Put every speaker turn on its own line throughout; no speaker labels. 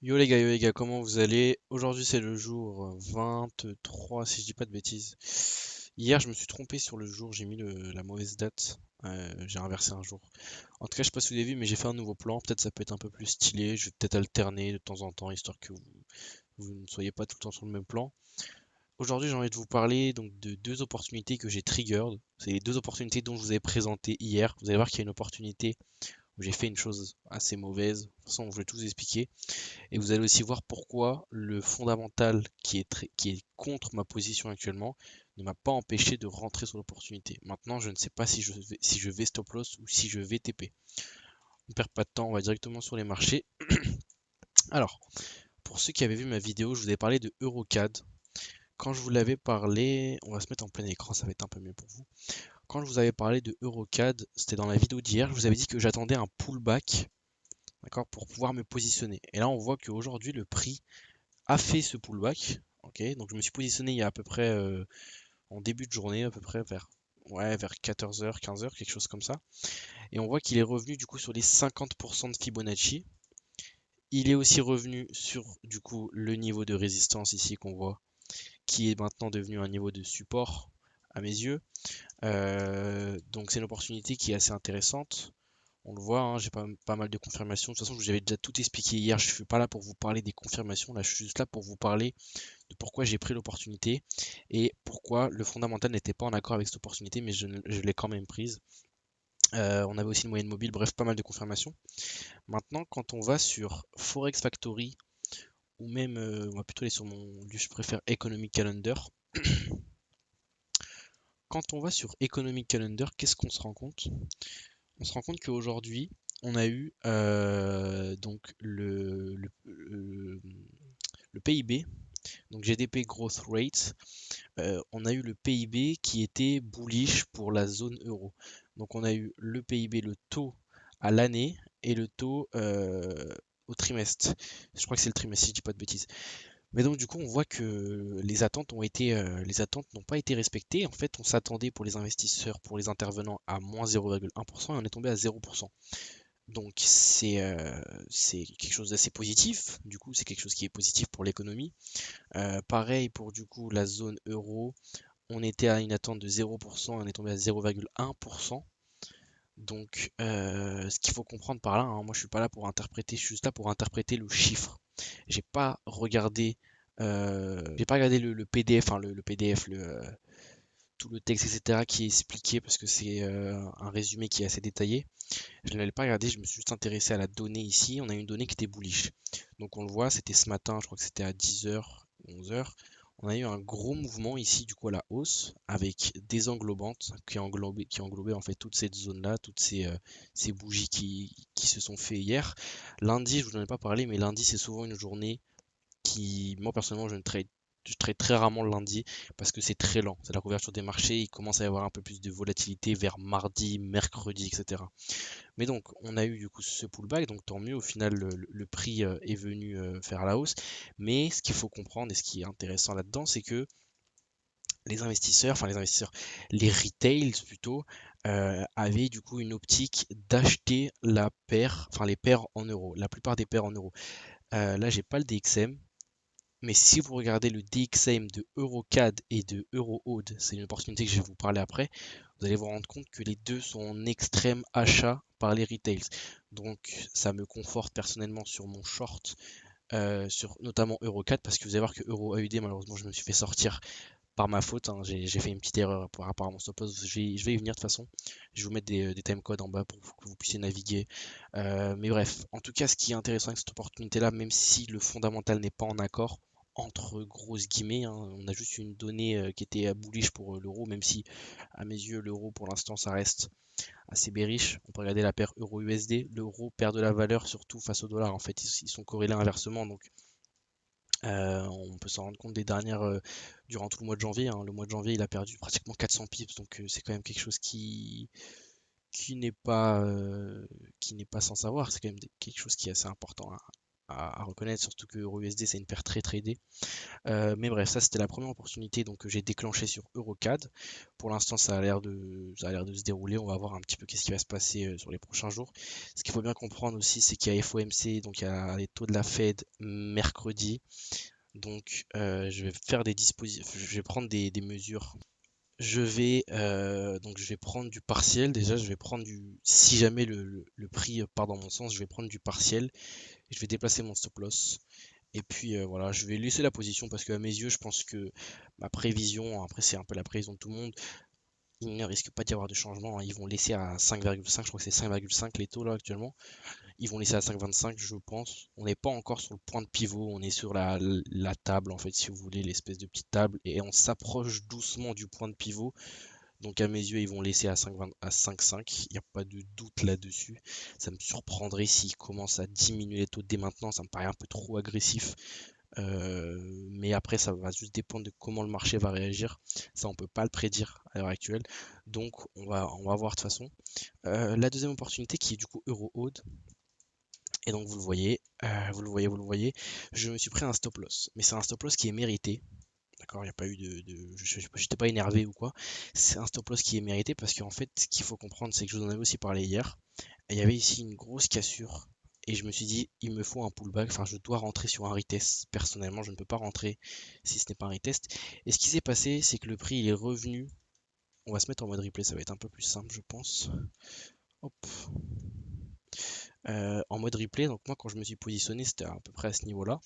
Yo les gars, comment vous allez? Aujourd'hui c'est le jour 23 si je dis pas de bêtises. Hier je me suis trompé sur le jour, j'ai mis la mauvaise date. J'ai inversé un jour. En tout cas je sais pas si vous avez vu mais j'ai fait un nouveau plan, peut-être ça peut être un peu plus stylé, je vais peut-être alterner de temps en temps histoire que vous ne soyez pas tout le temps sur le même plan. Aujourd'hui j'ai envie de vous parler donc de deux opportunités que j'ai triggered. C'est les deux opportunités dont je vous ai présenté hier. Vous allez voir qu'il y a une opportunité où j'ai fait une chose assez mauvaise. De toute façon je vais tout vous expliquer. Et vous allez aussi voir pourquoi le fondamental qui est contre ma position actuellement ne m'a pas empêché de rentrer sur l'opportunité. Maintenant, je ne sais pas si je vais stop loss ou si je vais TP. On ne perd pas de temps, on va directement sur les marchés. Alors, pour ceux qui avaient vu ma vidéo, je vous ai parlé de Eurocad. Quand je vous l'avais parlé, on va se mettre en plein écran, ça va être un peu mieux pour vous. Quand je vous avais parlé de Eurocad, c'était dans la vidéo d'hier, je vous avais dit que j'attendais un pullback, d'accord, pour pouvoir me positionner. Et là, on voit qu'aujourd'hui, le prix a fait ce pullback. Ok, donc je me suis positionné il y a à peu près en début de journée, à peu près vers 14h, 15h, quelque chose comme ça. Et on voit qu'il est revenu du coup sur les 50% de Fibonacci. Il est aussi revenu sur du coup le niveau de résistance ici qu'on voit, qui est maintenant devenu un niveau de support à mes yeux. Donc c'est une opportunité qui est assez intéressante. On le voit, hein, j'ai pas mal de confirmations. De toute façon, je vous avais déjà tout expliqué hier. Je ne suis pas là pour vous parler des confirmations. Là, je suis juste là pour vous parler de pourquoi j'ai pris l'opportunité et pourquoi le fondamental n'était pas en accord avec cette opportunité, mais je l'ai quand même prise. On avait aussi une moyenne mobile, bref, pas mal de confirmations. Maintenant, quand on va sur Forex Factory, ou même, on va plutôt aller sur je préfère Economic Calendar. Quand on va sur Economic Calendar, qu'est-ce qu'on se rend compte? On se rend compte qu'aujourd'hui, on a eu donc le PIB, donc GDP Growth Rate. On a eu le PIB qui était bullish pour la zone euro. Donc on a eu le PIB, le taux à l'année et le taux au trimestre. Je crois que c'est le trimestre si je dis pas de bêtises. Mais donc du coup on voit que les attentes n'ont pas été respectées. En fait on s'attendait pour les investisseurs, pour les intervenants à moins 0,1% et on est tombé à 0%. Donc c'est quelque chose d'assez positif. Du coup c'est quelque chose qui est positif pour l'économie. Pareil pour du coup la zone euro. On était à une attente de 0%, on est tombé à 0,1%. Donc, ce qu'il faut comprendre par là, hein, moi je suis pas là pour interpréter, je suis juste là pour interpréter le chiffre. J'ai pas regardé, j'ai pas regardé le PDF, hein, le PDF, tout le texte, etc. qui est expliqué parce que c'est un résumé qui est assez détaillé. Je ne l'ai pas regardé, je me suis juste intéressé à la donnée ici. On a une donnée qui était bullish. Donc on le voit, c'était ce matin, je crois que c'était à 10h, 11h. On a eu un gros mouvement ici, du coup, à la hausse, avec des englobantes qui englobaient en fait toute cette zone-là, toutes ces bougies qui se sont fait hier. Lundi, je vous en ai pas parlé, mais lundi, c'est souvent une journée qui, moi personnellement, je trade très rarement le lundi parce que c'est très lent. C'est la couverture des marchés, il commence à y avoir un peu plus de volatilité vers mardi, mercredi, etc. Mais donc, on a eu du coup ce pullback, donc tant mieux, au final, le prix est venu faire la hausse. Mais ce qu'il faut comprendre et ce qui est intéressant là-dedans, c'est que les retails plutôt, avaient du coup une optique d'acheter la paire, enfin les paires en euros, la plupart des paires en euros. Là, j'ai pas le DXM, mais si vous regardez le DXM de Eurocad et de EuroAude, c'est une opportunité que je vais vous parler après, vous allez vous rendre compte que les deux sont en extrême achat par les retails. Donc ça me conforte personnellement sur mon short, sur notamment Eurocad, parce que vous allez voir que EuroAUD, malheureusement, je me suis fait sortir par ma faute, hein. J'ai fait une petite erreur par rapport à mon stop loss. Je vais y venir de toute façon. Je vais vous mettre des timecodes en bas pour que vous puissiez naviguer. Mais bref, en tout cas, ce qui est intéressant avec cette opportunité-là, même si le fondamental n'est pas en accord, entre grosses guillemets, hein, on a juste une donnée qui était bullish pour l'euro, même si à mes yeux, l'euro pour l'instant, ça reste assez bearish. On peut regarder la paire euro-USD. L'euro perd de la valeur, surtout face au dollar. En fait, ils sont corrélés inversement. Donc, on peut s'en rendre compte durant tout le mois de janvier, hein. Le mois de janvier, il a perdu pratiquement 400 pips, donc c'est quand même quelque chose qui n'est pas, qui n'est pas sans savoir. C'est quand même quelque chose qui est assez important à reconnaître, surtout que EURUSD c'est une paire très tradée. Mais bref, ça c'était la première opportunité donc que j'ai déclenché sur EuroCAD. Pour l'instant, ça a l'air de se dérouler. On va voir un petit peu qu'est-ce qui va se passer sur les prochains jours. Ce qu'il faut bien comprendre aussi, c'est qu'il y a FOMC, donc il y a les taux de la Fed mercredi. Donc je vais faire des dispositions, je vais prendre des mesures. Je vais prendre du partiel. Déjà, je vais prendre si jamais le prix part dans mon sens, je vais prendre du partiel et je vais déplacer mon stop loss. Et puis voilà, je vais laisser la position parce qu'à mes yeux, je pense que ma prévision, après c'est un peu la prévision de tout le monde, il ne risque pas d'y avoir de changement, hein. Ils vont laisser à 5,5, je crois que c'est 5,5 les taux là actuellement. Ils vont laisser à 5,25, je pense. On n'est pas encore sur le point de pivot, on est sur la table en fait, si vous voulez, l'espèce de petite table, et on s'approche doucement du point de pivot. Donc à mes yeux, ils vont laisser à 5,20 à 5,5. Il n'y a pas de doute là-dessus. Ça me surprendrait s'ils commencent à diminuer les taux dès maintenant. Ça me paraît un peu trop agressif. Mais après, ça va juste dépendre de comment le marché va réagir. Ça, on peut pas le prédire à l'heure actuelle. Donc, on va voir de toute façon. La deuxième opportunité qui est du coup EuroHold. Et donc, vous le voyez. Je me suis pris un stop loss. Mais c'est un stop loss qui est mérité. D'accord, il n'y a pas eu je n'étais pas énervé ou quoi. C'est un stop loss qui est mérité parce qu'en fait, ce qu'il faut comprendre, c'est que je vous en avais aussi parlé hier. Il y avait ici une grosse cassure. Et je me suis dit, il me faut un pullback. Enfin, je dois rentrer sur un retest. Personnellement, je ne peux pas rentrer si ce n'est pas un retest. Et ce qui s'est passé, c'est que le prix, il est revenu. On va se mettre en mode replay, ça va être un peu plus simple, je pense. Hop. En mode replay, donc moi, quand je me suis positionné, c'était à peu près à ce niveau-là.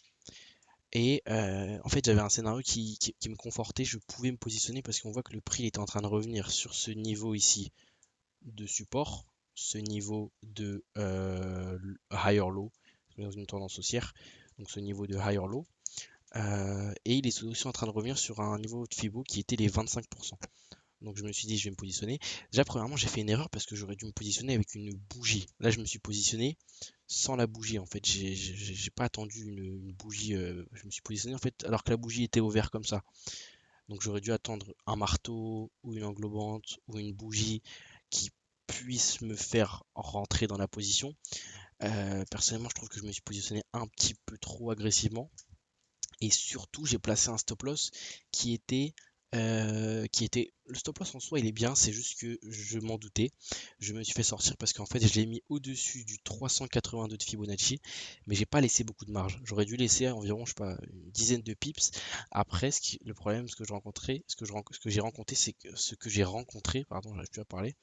Et en fait, j'avais un scénario qui me confortait, je pouvais me positionner parce qu'on voit que le prix était en train de revenir sur ce niveau ici de support, ce niveau de higher low, dans une tendance haussière, donc ce niveau de higher low, et il est aussi en train de revenir sur un niveau de Fibo qui était les 25%. Donc je me suis dit, je vais me positionner. Déjà, premièrement, j'ai fait une erreur parce que j'aurais dû me positionner avec une bougie. Là, je me suis positionné sans la bougie. En fait, j'ai pas attendu une bougie. Je me suis positionné en fait alors que la bougie était au vert comme ça. Donc j'aurais dû attendre un marteau ou une englobante ou une bougie qui puisse me faire rentrer dans la position. Personnellement, je trouve que je me suis positionné un petit peu trop agressivement. Et surtout, j'ai placé un stop loss qui était, le stop loss en soi, il est bien, c'est juste que je m'en doutais. Je me suis fait sortir parce qu'en fait, je l'ai mis au-dessus du 382 de Fibonacci, mais j'ai pas laissé beaucoup de marge. J'aurais dû laisser environ, je sais pas, une dizaine de pips. Après, le problème, ce que j'ai rencontré, pardon, j'arrive plus à parler,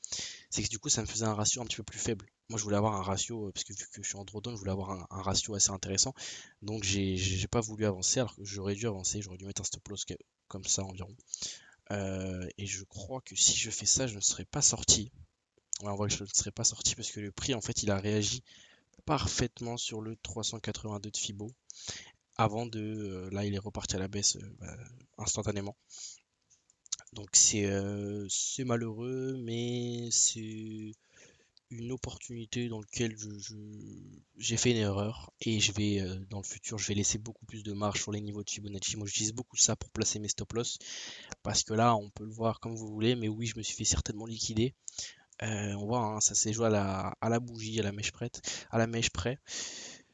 c'est que du coup, ça me faisait un ratio un petit peu plus faible. Moi, je voulais avoir un ratio, parce que vu que je suis en drawdown, je voulais avoir un ratio assez intéressant. Donc, j'ai pas voulu avancer, alors que j'aurais dû avancer, j'aurais dû mettre un stop loss comme ça environ. Et je crois que si je fais ça, je ne serais pas sorti. Ouais, on voit que je ne serais pas sorti parce que le prix, en fait, il a réagi parfaitement sur le 382 de Fibo. Avant là, il est reparti à la baisse instantanément. Donc, c'est malheureux, mais c'est une opportunité dans laquelle j'ai fait une erreur et dans le futur, je vais laisser beaucoup plus de marge sur les niveaux de Fibonacci. Moi, j'utilise beaucoup ça pour placer mes stop loss parce que là, on peut le voir comme vous voulez, mais oui, je me suis fait certainement liquider. On voit, hein, ça s'est joué à la bougie, à la mèche près.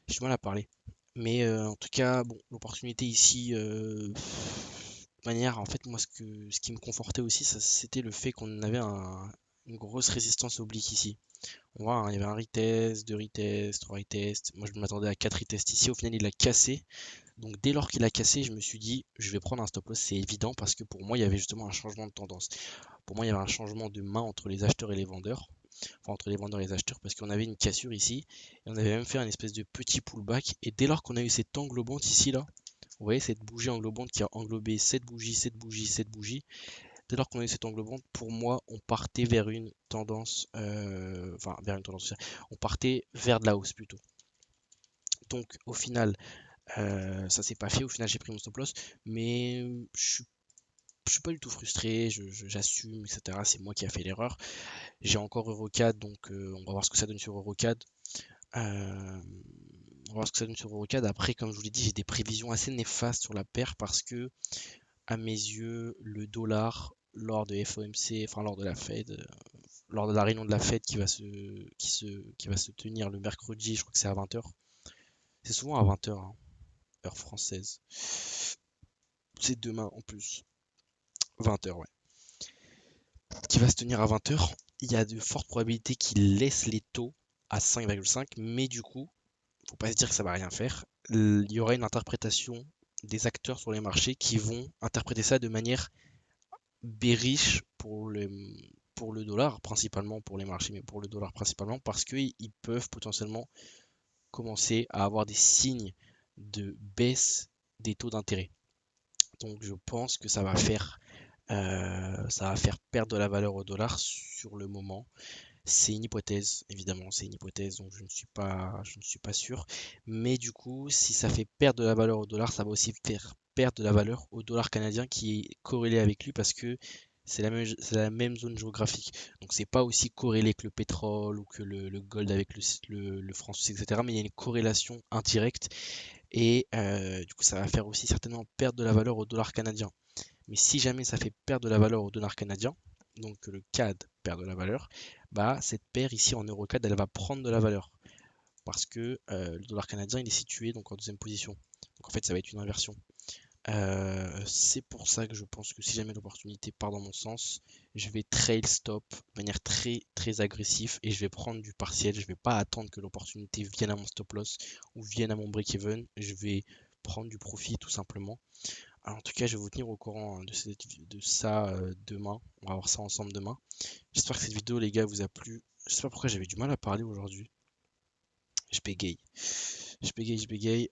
J'ai du mal à parler. Mais en tout cas, bon, l'opportunité ici, de manière, en fait, moi, ce qui me confortait aussi, c'était le fait qu'on avait une grosse résistance oblique ici. On voit, hein, il y avait un retest, deux retests, trois retests. Moi, je m'attendais à quatre retests ici. Au final, il a cassé. Donc, dès lors qu'il a cassé, je me suis dit, je vais prendre un stop loss. C'est évident parce que pour moi, il y avait justement un changement de tendance. Pour moi, il y avait un changement de main entre les acheteurs et les vendeurs. Enfin, entre les vendeurs et les acheteurs, parce qu'on avait une cassure ici. Et on avait même fait un espèce de petit pullback. Et dès lors qu'on a eu cette englobante ici, là, vous voyez cette bougie englobante qui a englobé cette bougie, cette bougie, cette bougie. Dès lors qu'on a eu cette englobante, pour moi, on partait vers une tendance, enfin vers une tendance, on partait vers de la hausse plutôt. Donc au final, ça s'est pas fait. Au final, j'ai pris mon stop loss, mais je suis pas du tout frustré. J'assume, etc. C'est moi qui a fait l'erreur. J'ai encore EuroCAD, donc on va voir ce que ça donne sur EuroCAD. On va voir ce que ça donne sur EuroCAD. Après, comme je vous l'ai dit, j'ai des prévisions assez néfastes sur la paire parce que à mes yeux, le dollar, lors de FOMC, enfin lors de la Fed, lors de la réunion de la Fed qui va se tenir le mercredi, je crois que c'est à 20h. C'est souvent à 20h, heure française. C'est demain en plus. 20h, ouais. Qui va se tenir à 20h. Il y a de fortes probabilités qu'il laisse les taux à 5,5, mais du coup, faut pas se dire que ça va rien faire. Il y aura une interprétation des acteurs sur les marchés qui vont interpréter ça de manière bearish pour le dollar, principalement pour les marchés, mais pour le dollar principalement, parce qu'ils peuvent potentiellement commencer à avoir des signes de baisse des taux d'intérêt. Donc je pense que ça va faire perdre de la valeur au dollar sur le moment. C'est une hypothèse, évidemment, c'est une hypothèse, donc je ne suis pas sûr. Mais du coup, si ça fait perdre de la valeur au dollar, ça va aussi faire perdre de la valeur au dollar canadien qui est corrélé avec lui parce que c'est la même zone géographique. Donc c'est pas aussi corrélé que le pétrole ou que le gold avec le franc suisse, etc. Mais il y a une corrélation indirecte et du coup ça va faire aussi certainement perdre de la valeur au dollar canadien. Mais si jamais ça fait perdre de la valeur au dollar canadien, donc que le CAD perd de la valeur, bah cette paire ici en EuroCAD, elle va prendre de la valeur. Parce que le dollar canadien, il est situé donc en deuxième position. Donc en fait, ça va être une inversion. C'est pour ça que je pense que si jamais l'opportunité part dans mon sens, je vais trail stop de manière très très agressive et je vais prendre du partiel. Je vais pas attendre que l'opportunité vienne à mon stop loss ou vienne à mon break-even. Je vais prendre du profit tout simplement. Alors, en tout cas, je vais vous tenir au courant de ça demain. On va voir ça ensemble demain. J'espère que cette vidéo, les gars, vous a plu. Je sais pas pourquoi j'avais du mal à parler aujourd'hui. Je bégaye. Je bégaye.